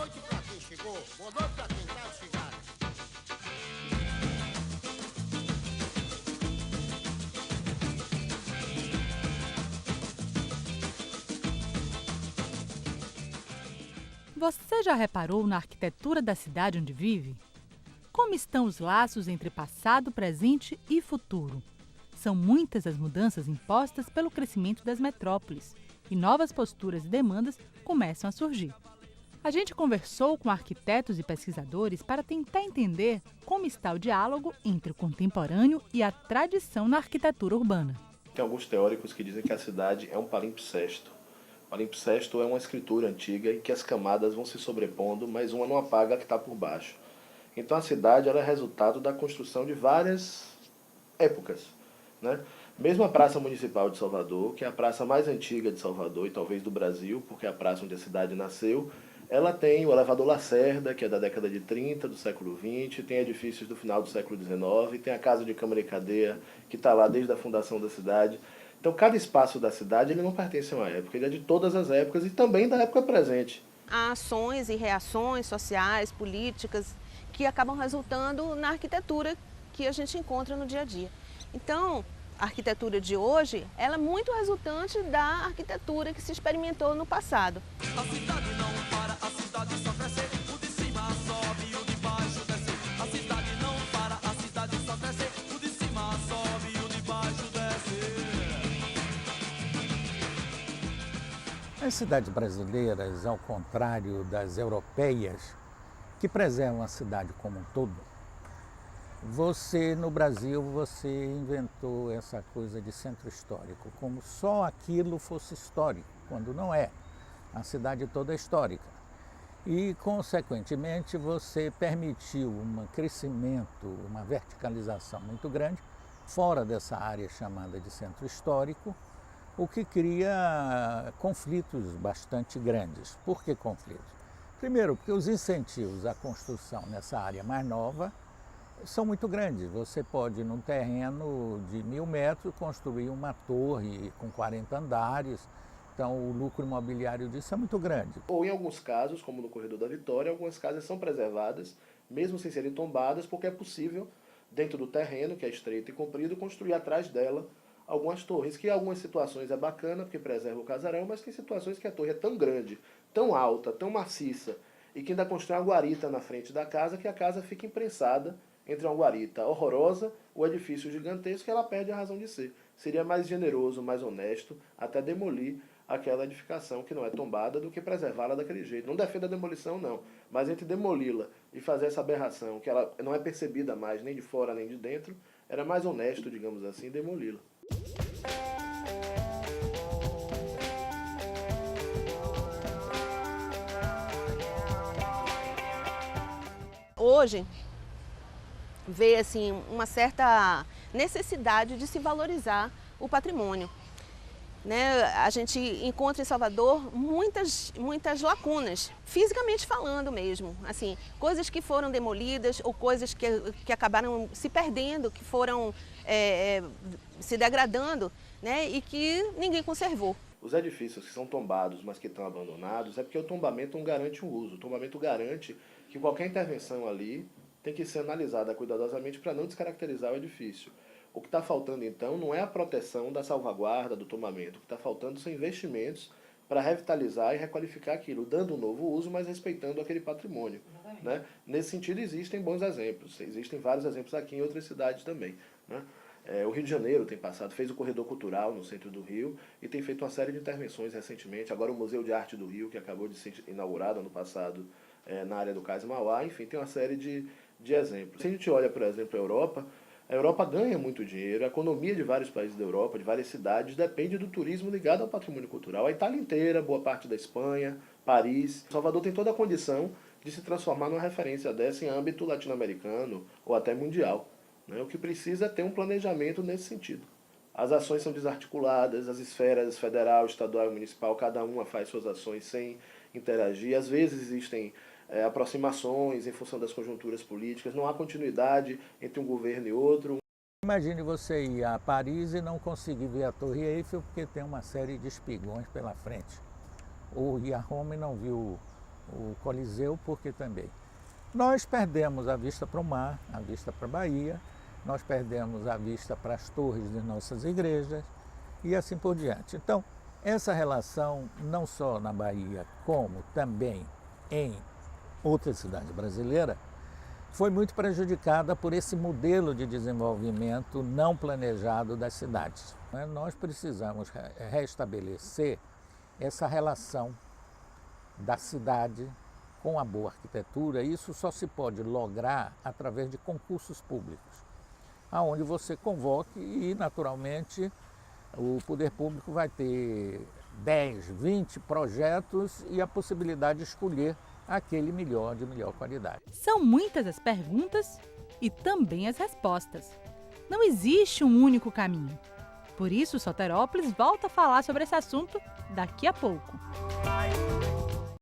noite pra quem chegou, boa noite pra quem tá chegando. Você já reparou na arquitetura da cidade onde vive? Como estão os laços entre passado, presente e futuro? São muitas as mudanças impostas pelo crescimento das metrópoles e novas posturas e demandas começam a surgir. A gente conversou com arquitetos e pesquisadores para tentar entender como está o diálogo entre o contemporâneo e a tradição na arquitetura urbana. Tem alguns teóricos que dizem que a cidade é um palimpsesto. Palimpsesto é uma escritura antiga em que as camadas vão se sobrepondo, mas uma não apaga a que está por baixo. Então a cidade ela é resultado da construção de várias épocas, né? Mesmo a Praça Municipal de Salvador, que é a praça mais antiga de Salvador e talvez do Brasil, porque é a praça onde a cidade nasceu, ela tem o elevador Lacerda, que é da década de 30 do século XX, tem edifícios do final do século XIX, tem a Casa de Câmara e Cadeia, que está lá desde a fundação da cidade. Então cada espaço da cidade ele não pertence a uma época, ele é de todas as épocas e também da época presente. Há ações e reações sociais, políticas, que acabam resultando na arquitetura que a gente encontra no dia a dia. Então, a arquitetura de hoje, ela é muito resultante da arquitetura que se experimentou no passado. A cidade não para, a cidade só cresce, o de cima sobe, o de baixo desce. A cidade não para, a cidade só cresce, o de cima sobe, o de baixo desce. As cidades brasileiras, ao contrário das europeias, que preservam a cidade como um todo, no Brasil, você inventou essa coisa de centro histórico, como só aquilo fosse histórico, quando não é. A cidade toda é histórica. E, consequentemente, você permitiu um crescimento, uma verticalização muito grande, fora dessa área chamada de centro histórico, o que cria conflitos bastante grandes. Por que conflitos? Primeiro, porque os incentivos à construção nessa área mais nova são muito grandes. Você pode, num terreno de 1.000 metros, construir uma torre com 40 andares. Então, o lucro imobiliário disso é muito grande. Ou em alguns casos, como no Corredor da Vitória, algumas casas são preservadas, mesmo sem serem tombadas, porque é possível, dentro do terreno, que é estreito e comprido, construir atrás dela algumas torres, que em algumas situações é bacana, porque preserva o casarão, mas tem situações que a torre é tão grande, tão alta, tão maciça, e que ainda constrói uma guarita na frente da casa, que a casa fica imprensada entre uma guarita horrorosa, o edifício gigantesco, e ela perde a razão de ser. Seria mais generoso, mais honesto, até demolir aquela edificação que não é tombada do que preservá-la daquele jeito. Não defendo a demolição, não, mas entre demoli-la e fazer essa aberração, que ela não é percebida mais nem de fora nem de dentro, era mais honesto, digamos assim, demoli-la. Hoje, vê assim, uma certa necessidade de se valorizar o patrimônio. Né? A gente encontra em Salvador muitas lacunas, fisicamente falando mesmo, assim, coisas que foram demolidas ou coisas que acabaram se perdendo, que foram se degradando, né? E que ninguém conservou. Os edifícios que são tombados, mas que estão abandonados, é porque o tombamento não garante o uso. O tombamento garante que qualquer intervenção ali tem que ser analisada cuidadosamente para não descaracterizar o edifício. O que está faltando, então, não é a proteção da salvaguarda do tombamento. O que está faltando são investimentos para revitalizar e requalificar aquilo, dando um novo uso, mas respeitando aquele patrimônio. Né? Nesse sentido, existem bons exemplos. Existem vários exemplos aqui em outras cidades também. Né? O Rio de Janeiro tem passado, fez o Corredor Cultural no centro do Rio e tem feito uma série de intervenções recentemente. Agora o Museu de Arte do Rio, que acabou de ser inaugurado ano passado na área do Cais Mauá. Enfim, tem uma série de exemplos. Se a gente olha, por exemplo, a Europa ganha muito dinheiro, a economia de vários países da Europa, de várias cidades, depende do turismo ligado ao patrimônio cultural. A Itália inteira, boa parte da Espanha, Paris. Salvador tem toda a condição de se transformar numa referência dessa em âmbito latino-americano ou até mundial. Né? O que precisa é ter um planejamento nesse sentido. As ações são desarticuladas, as esferas federal, estadual e municipal, cada uma faz suas ações sem interagir. Às vezes existem aproximações em função das conjunturas políticas, não há continuidade entre um governo e outro. Imagine você ir a Paris e não conseguir ver a Torre Eiffel porque tem uma série de espigões pela frente. Ou ir a Roma e não viu o Coliseu, porque também nós perdemos a vista para o mar, a vista para a Bahia, nós perdemos a vista para as torres de nossas igrejas e assim por diante. Então, essa relação, não só na Bahia, como também em outras cidades brasileiras, foi muito prejudicada por esse modelo de desenvolvimento não planejado das cidades. Nós precisamos restabelecer essa relação da cidade com a boa arquitetura. Isso só se pode lograr através de concursos públicos, aonde você convoque e, naturalmente, o poder público vai ter 10, 20 projetos e a possibilidade de escolher aquele melhor, de melhor qualidade. São muitas as perguntas e também as respostas. Não existe um único caminho. Por isso, Soterópolis volta a falar sobre esse assunto daqui a pouco.